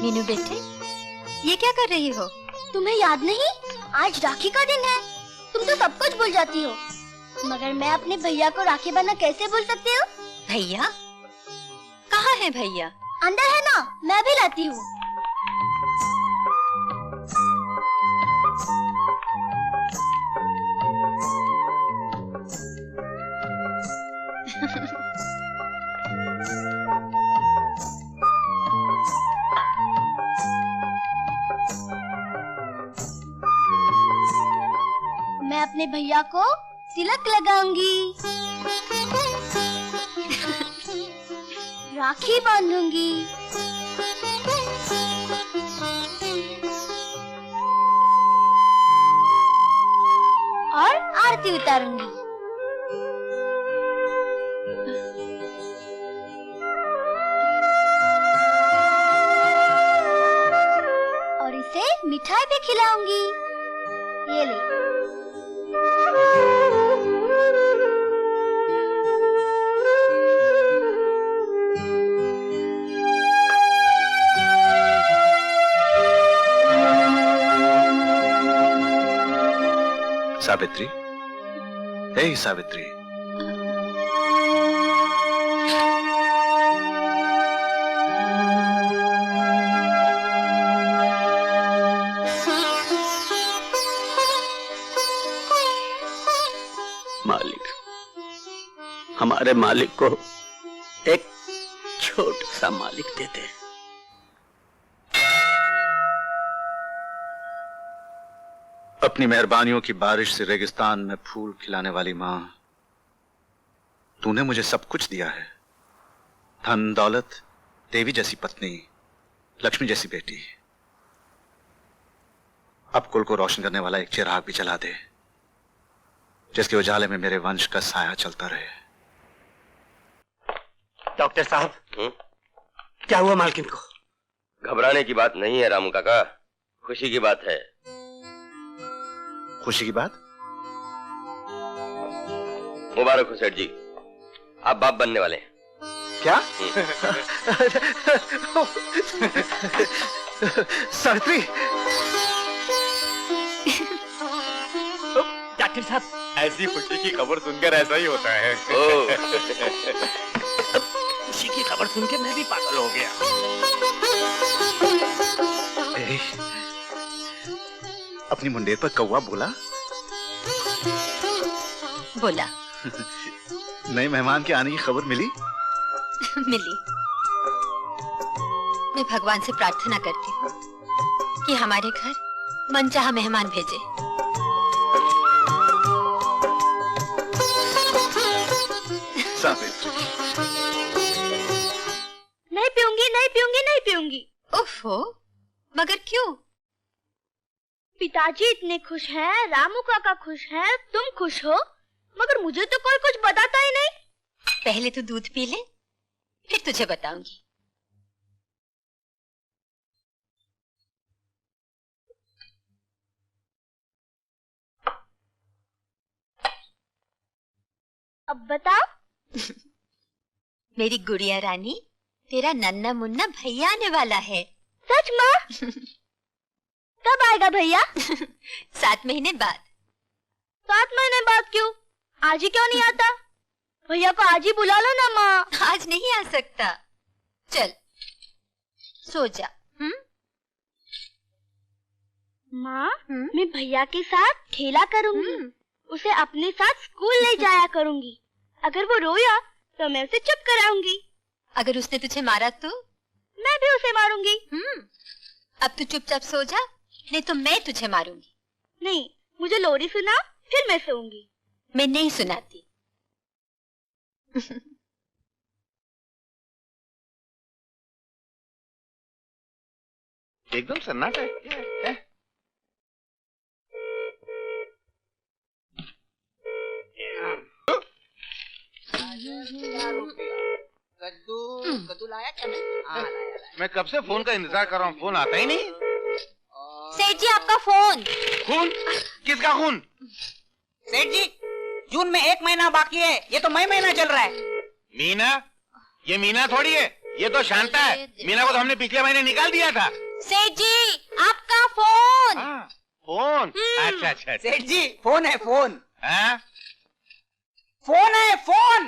मीनू बेटे, ये क्या कर रही हो? तुम्हें याद नहीं, आज राखी का दिन है। तुम तो सब कुछ भूल जाती हो, मगर मैं अपने भैया को राखी बांधना कैसे भूल सकती हूँ? भैया? कहाँ है भैया? अंदर है ना, मैं भी लाती हूँ। मैं अपने भैया को तिलक लगाऊंगी, राखी बांधूंगी, और आरती उतारूंगी। और इसे मिठाई भी खिलाऊंगी। ये ले। सावित्री, हे सावित्री, मालिक, हमारे मालिक को एक छोटा सा मालिक देते। अपनी मेहरबानियों की बारिश से रेगिस्तान में फूल खिलाने वाली मां, तूने मुझे सब कुछ दिया है। धन दौलत, देवी जैसी पत्नी, लक्ष्मी जैसी बेटी। अब कुल को रोशन करने वाला एक चिराग भी जला दे, जिसके उजाले में मेरे वंश का साया चलता रहे। डॉक्टर साहब, क्या हुआ मालकिन को? घबराने की बात नहीं है रामू काका, खुशी की बात है। खुशी की बात? मुबारक हो सेठ जी, आप बाप बनने वाले हैं। क्या? सावित्री! डॉक्टर साहब, ऐसी खुशी की खबर सुनकर ऐसा ही होता है। खुशी की खबर सुन के मैं भी पागल हो गया। अपनी मुंडेर पर कौवा बोला? बोला। नए मेहमान के आने की खबर मिली? मिली। मैं भगवान से प्रार्थना करती हूँ कि हमारे घर मनचाहा मेहमान भेजे। सावित्री, नहीं पीऊंगी, नहीं पीऊंगी, नहीं पीऊंगी। ओफो, मगर क्यों? पिताजी इतने खुश हैं, रामू काका खुश हैं, तुम खुश हो, मगर मुझे तो कोई कुछ बताता ही नहीं। पहले तो दूध पी ले, फिर तुझे बताऊंगी। अब बताओ। मेरी गुड़िया रानी, तेरा नन्ना मुन्ना भैया आने वाला है। सच माँ? कब आएगा भैया? 7 महीने बाद। 7 महीने बाद क्यों? आज ही क्यों नहीं आता? भैया को आज ही बुला लो ना माँ। आज नहीं आ सकता। चल सो जा। माँ, मैं भैया के साथ खेला करूंगी, उसे अपने साथ स्कूल ले जाया करूंगी। अगर वो रोया तो मैं उसे चुप कराऊंगी। अगर उसने तुझे मारा तो? मैं भी उसे मारूंगी। अब तू चुपचाप सो जा, नहीं तो मैं तुझे मारूंगी। नहीं, मुझे लोरी सुना, फिर मैं सोऊंगी। मैं नहीं सुनाती। एकदम सन्नाटा है। कद्दू लाया क्या? मैं कब से फोन का इंतजार कर रहा हूँ, फोन आता ही नहीं। सेठ जी, आपका फोन। खून? किसका खून? सेठ जी, जून में 1 महीना बाकी है, ये तो मई महीना चल रहा है। मीना? ये मीना थोड़ी है, ये तो शांता है। मीना को तो हमने पिछले महीने निकाल दिया था। सेठ जी आपका फोन। हाँ, फोन। अच्छा अच्छा अच्छा। सेठ जी फोन है फोन। हाँ? फोन है फोन।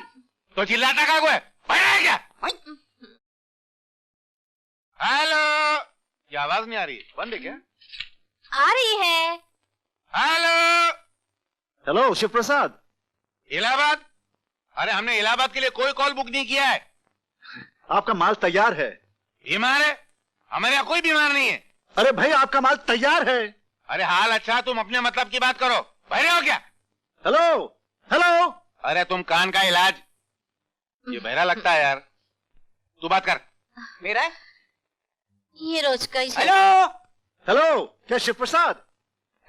तो चिल्लाता का है? बड़ा है क्या? हेलो, ये आवाज नहीं आ रही? बंद है क्या? आ रही है। हेलो। हेलो शिव प्रसाद। इलाहाबाद? अरे हमने इलाहाबाद के लिए कोई कॉल बुक नहीं किया है। आपका माल तैयार है। बीमार है? हमारे यहाँ कोई बीमार नहीं है। अरे भाई आपका माल तैयार है। अरे हाल अच्छा, तुम अपने मतलब की बात करो। बहरे हो क्या? Hello hello. अरे तुम कान का इलाज। ये बहरा लगता है यार। तू बात कर। मेरा ये रोज का ही। हेलो। हेलो क्या शिव प्रसाद?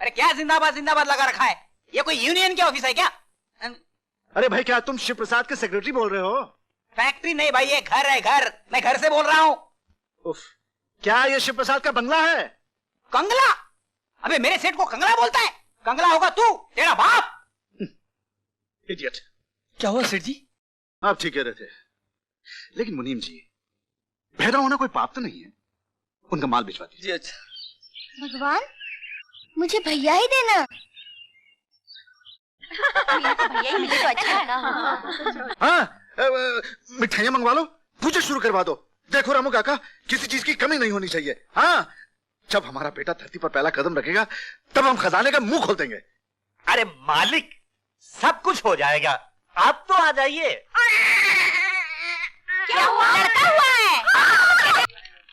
अरे क्या जिंदाबाद जिंदाबाद लगा रखा है? ये कोई यूनियन के ऑफिस है क्या? अरे भाई क्या तुम शिव प्रसाद के सेक्रेटरी बोल रहे हो? फैक्ट्री नहीं भाई, ये घर है घर। मैं घर से बोल रहा हूँ। उफ, क्या ये शिव प्रसाद का बंगला है? कंगला? अबे मेरे सेठ को कंगला बोलता है? कंगला होगा तू, तेरा बाप। इडियट। क्या हुआ सेठ जी? आप ठीक कह रहे थे, लेकिन मुनीम जी, बहरा होना कोई पाप तो नहीं है। उनका माल भिजवा दीजिए। जी अच्छा। भगवान, मुझे भैया ही देना। भैया ही मिले तो अच्छा है। हाँ, मिठाइयाँ मंगवा लो, पूजा शुरू करवा दो। देखो रामू काका, किसी चीज की कमी नहीं होनी चाहिए। हाँ, जब हमारा बेटा धरती पर पहला कदम रखेगा, तब हम खजाने का मुंह खोल देंगे। अरे मालिक, सब कुछ हो जाएगा, आप तो आ जाइए। क्या हुआ? लड़का हुआ है।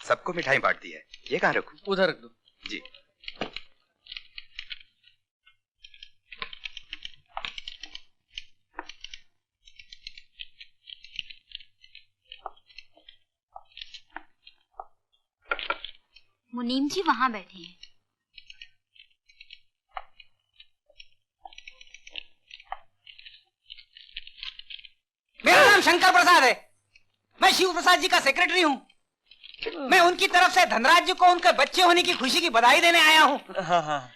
सबको मिठाई बांट दी है। ये कहाँ रखूं? उधर रख दो। जी। मुनीम जी वहाँ बैठे हैं। मेरा नाम शंकर प्रसाद है। मैं शिव प्रसाद जी का सेक्रेटरी हूँ। मैं उनकी तरफ से धनराज जी को उनके बच्चे होने की खुशी की बधाई देने आया हूँ। हाँ हाँ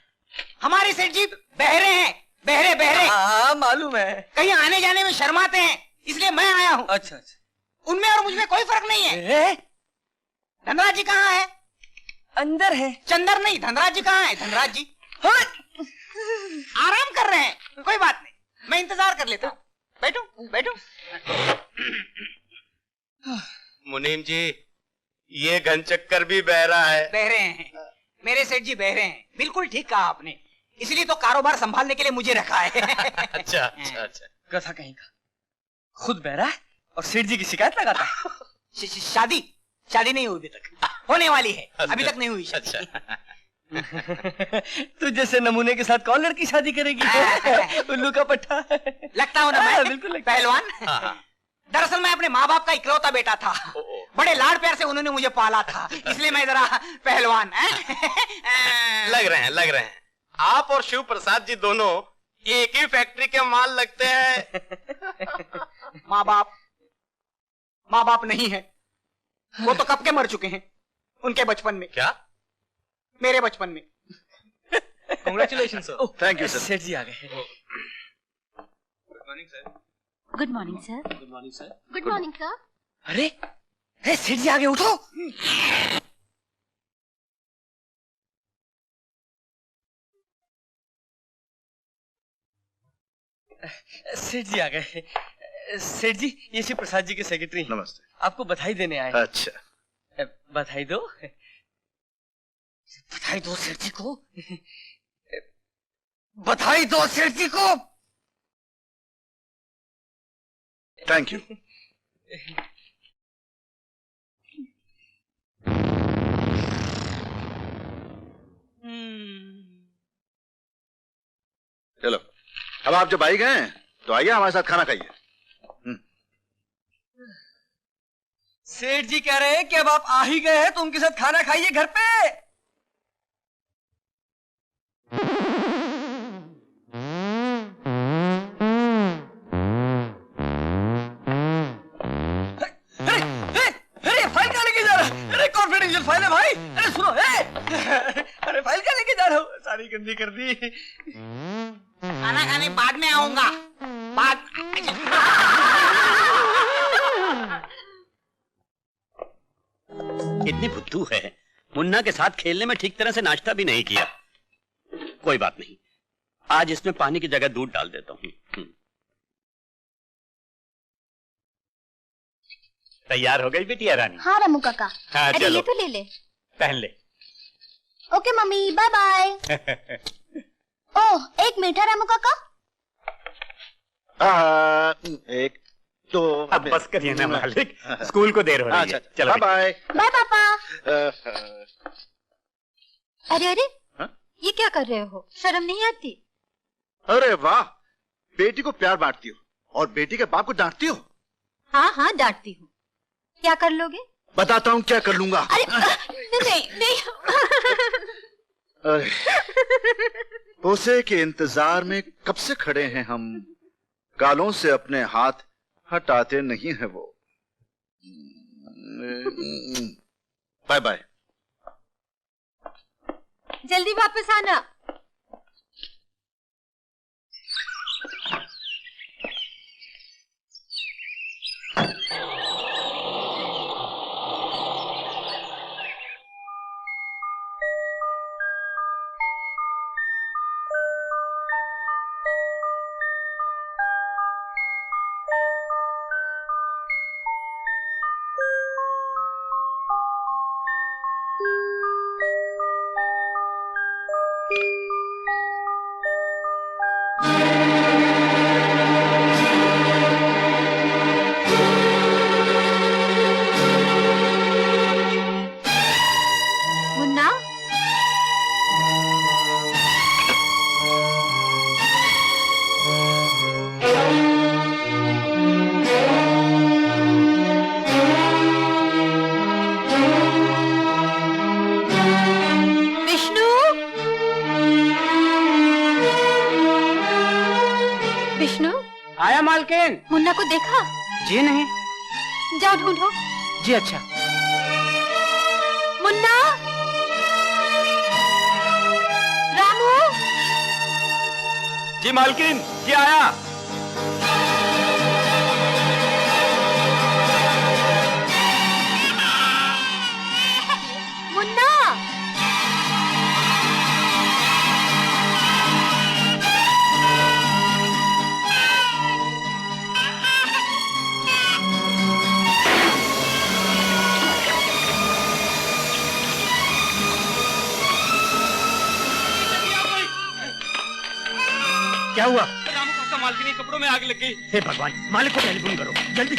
हमारे सेठ जी बहरे हैं, बहरे बहरे। हाँ, मालूम है। कहीं आने जाने में शर्माते हैं, इसलिए मैं आया हूँ। अच्छा अच्छा। उनमें और मुझमें कोई फर्क नहीं है। धनराज जी कहाँ है? अंदर है। चंदर नहीं, धनराज जी कहाँ है? धनराज जी आराम कर रहे हैं। कोई बात नहीं, मैं इंतजार कर लेता हूँ। बैठो बैठो। मुनीम जी, ये घनचक्कर भी बहरा है। बहरे हैं मेरे सेठ जी, बहरे हैं। बिल्कुल ठीक कहा आपने, इसलिए तो कारोबार संभालने के लिए मुझे रखा है। अच्छा अच्छा अच्छा। कथा कहीं का, खुद बहरा है और सेठ जी की शिकायत लगाता है। शादी शादी नहीं हुई अभी तक, होने वाली है। अभी तक नहीं हुई शादी। अच्छा। तू जैसे नमूने के साथ कौन लड़की शादी करेगी? उल्लू का पट्टा। लगता हूँ ना मैं? बिल्कुल लगता है। पहलवान। दरअसल मैं अपने माँ बाप का इकलौता बेटा था। बड़े लाड प्यार से उन्होंने मुझे पाला था, इसलिए मैं जरा पहलवान। लग रहे हैं आप और शिव प्रसाद जी दोनों एक ही फैक्ट्री के माल लगते हैं। माँ बाप नहीं है, वो तो कब के मर चुके हैं। उनके बचपन में। क्या? मेरे बचपन में। Congratulation sir. Thank you sir. सेठ जी आ गए। Good morning sir. Good morning sir. Good morning sir. अरे सेठ जी आ गए, उठो। सेठ जी आ गए। सेठ जी, ये शिव प्रसाद जी के सेक्रेटरी। नमस्ते। आपको बधाई देने आए। अच्छा, बधाई दो। बधाई दो सेठ जी को। बधाई दो सेठ जी को। Thank you. चलो, अब आप जब आई गए हैं तो आइए हमारे साथ खाना खाइए। सेठ जी कह रहे हैं कि अब आप आ ही गए हैं तो उनके साथ खाना खाइए घर पे। अरे फाइल क्या लेके जा रहा है? अरे कॉन्फिडेंशियल फाइल है भाई। अरे सुनो, अरे फाइल क्या लेके जा रहा हूँ? सारी गंदी कर दी। खाना खाने बाद में आऊंगा। बाद इतनी बुद्धू है, मुन्ना के साथ खेलने में ठीक तरह से नाश्ता भी नहीं किया। कोई बात नहीं, आज इसमें पानी की जगह दूध डाल देता हूँ। तैयार हो गई बिटिया रानी? हाँ रामू काका। हाँ अरे चलो ये तो ले ले। पहन ले। Okay mummy, bye bye. Oh, एक मिनट है रामू काका। एक तो अब बस करिए ना मालिक, स्कूल को देर हो रही है। चलो बाय बाय पापा। अरे अरे हाँ? ये क्या कर रहे हो? शर्म नहीं आती? अरे वाह, बेटी को प्यार बांटती हो और बेटी के बाप को डांटती हो। हाँ हाँ डांटती हूँ। क्या कर लोगे? बताता हूँ क्या कर लूंगा। अरे नहीं नहीं। अरे उसे के इंतजार में कब से खड़े हैं हम, गालों से अपने हाथ हटाते नहीं है वो। Bye bye. जल्दी वापस आना। मुन्ना, विष्णु, विष्णु, आया मालकिन? मुन्ना को देखा? जी नहीं। जाओ ढूंढो। जी अच्छा। मुन्ना, रामू, जी मालकिन, जी आया। मुन्ना, क्या हुआ? रामू काका, मालकिनी कपड़ों में आग लग गई। हे भगवान, मालिक को टेलीफोन करो जल्दी।